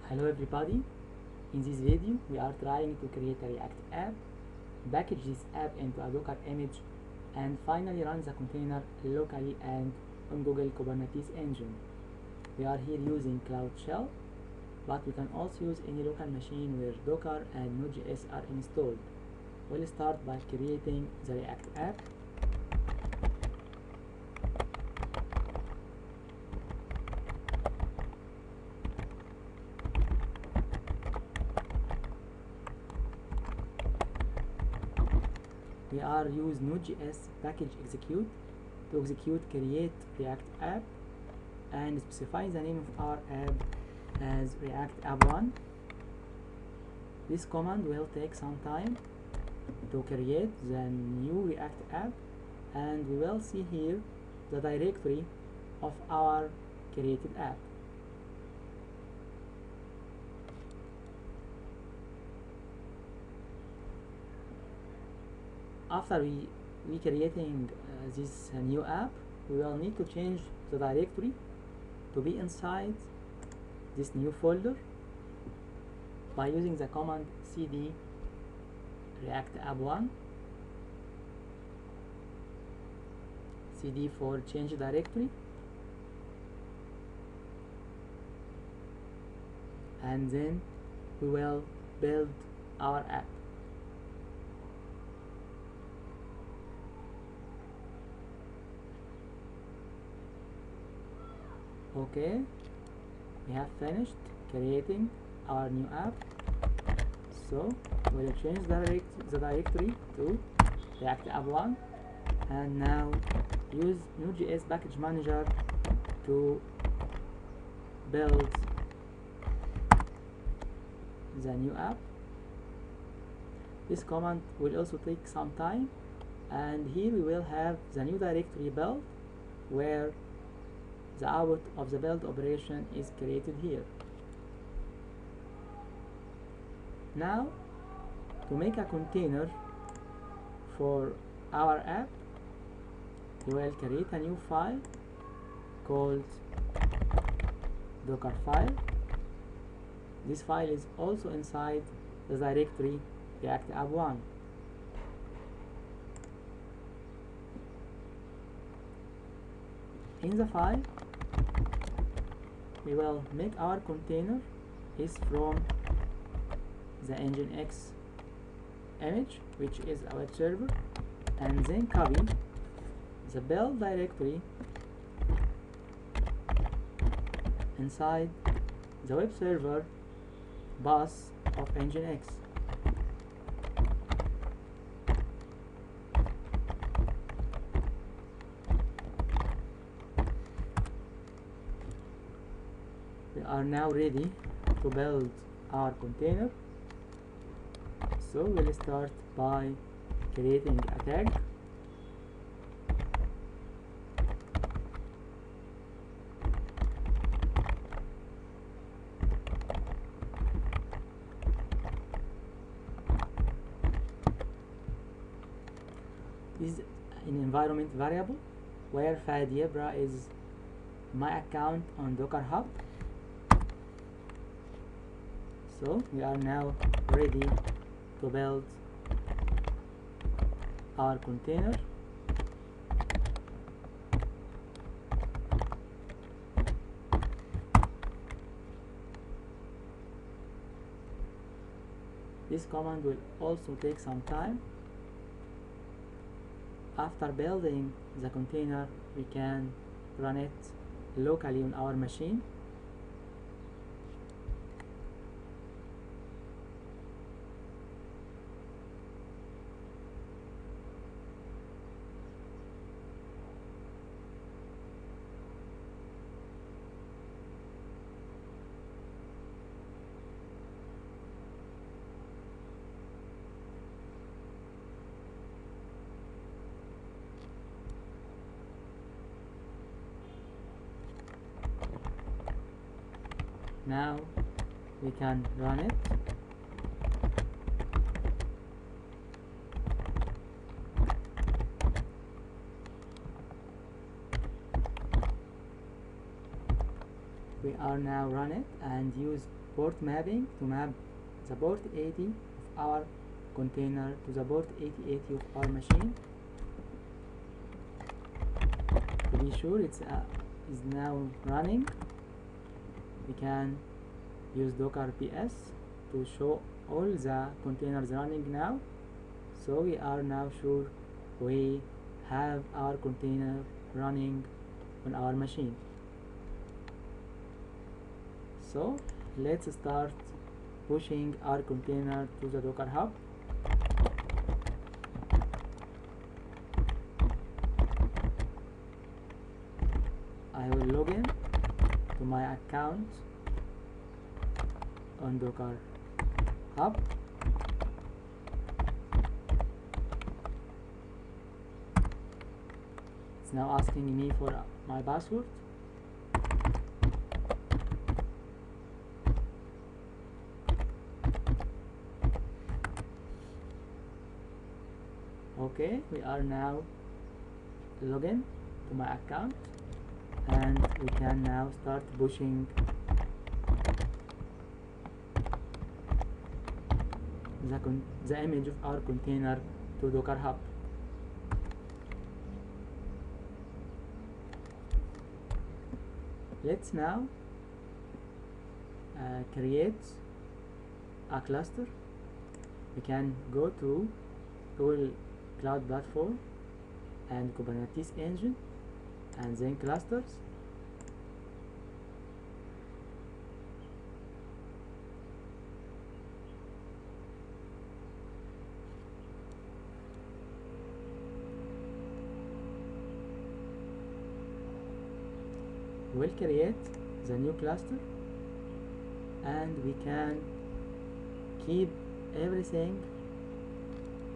Hello everybody, in this video we are trying to create a React app, package this app into a Docker image, and finally run the container locally and on Google Kubernetes engine. We are here using Cloud Shell, but we can also use any local machine where Docker and Node.js are installed. We'll start by creating the React app. We are use Node.js package execute to execute create React app and specify the name of our app as React app1. This command will take some time to create the new React app, and we will see here the directory of our created app. After we creating this new app, we will need to change the directory to be inside this new folder by using the command cd react app1 cd for change directory, and then we will build our app. Okay, we have finished creating our new app, so we'll change the directory to React app1, and now use Node.js package manager to build the new app. This command will also take some time, and here we will have the new directory built where the output of the build operation is created here. Now, to make a container for our app, we will create a new file called Docker file. This file is also inside the directory React app1. In the file, we will make our container is from the Nginx image, which is a web server, and then copy the build directory inside the web server bus of Nginx. We are now ready to build our container, so we'll start by creating a tag. This is an environment variable where Fadiebra is my account on Docker Hub. So we are now ready to build our container. This command will also take some time. After building the container, we can run it locally on our machine. Now we can run it. We are now run it and use port mapping to map the port 80 of our container to the port 8080 of our machine to be sure it's is now running. We can use docker ps to show all the containers running now, so we are now sure we have our container running on our machine. So let's start pushing our container to the Docker Hub. I will log in to my account on Docker Hub. It's now asking me for my password. Okay, we are now logged in to my account, and we can now start pushing the image of our container to Docker Hub. Let's now create a cluster. We can go to Google Cloud Platform and Kubernetes Engine and then clusters. We'll create the new cluster, and we can keep everything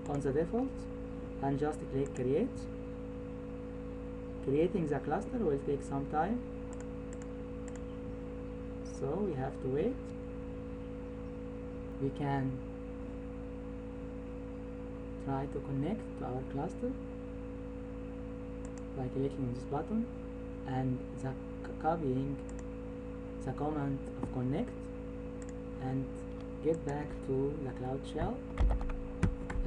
on the default and just click create. Creating the cluster will take some time, so we have to wait. We can try to connect to our cluster by clicking on this button and copying the command of connect, and get back to the Cloud Shell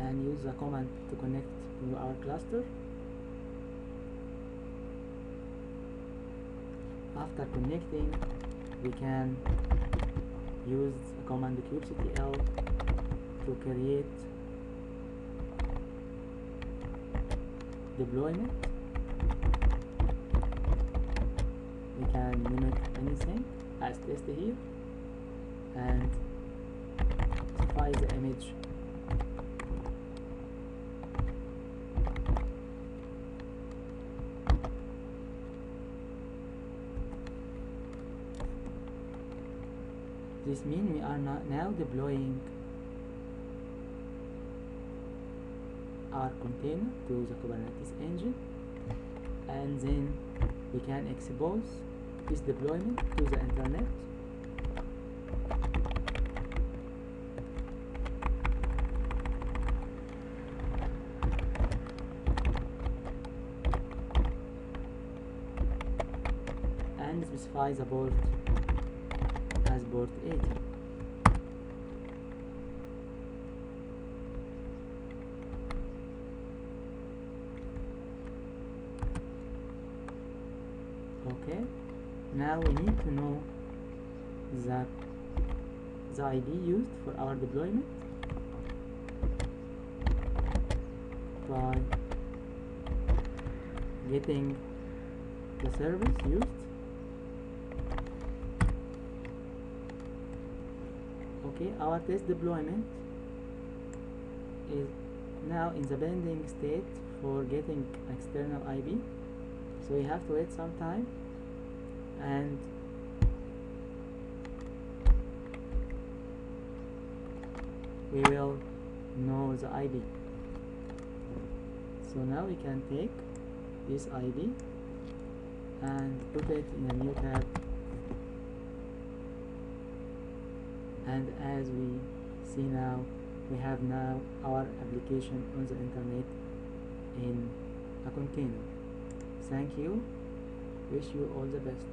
and use the command to connect to our cluster. After connecting, we can use the command kubectl to create deployment. We can name it anything as test here and specify the image. This means we are now deploying our container to the Kubernetes engine, and then we can expose this deployment to the internet. And specify the port as port 80. Okay, now we need to know the ID used for our deployment by getting the service used. Okay, our test deployment is now in the pending state for getting external IP, so we have to wait some time, and we will know the ID. So now we can take this ID and put it in a new tab, and as we see now, we have now our application on the internet in a container. Thank you. Wish you all the best.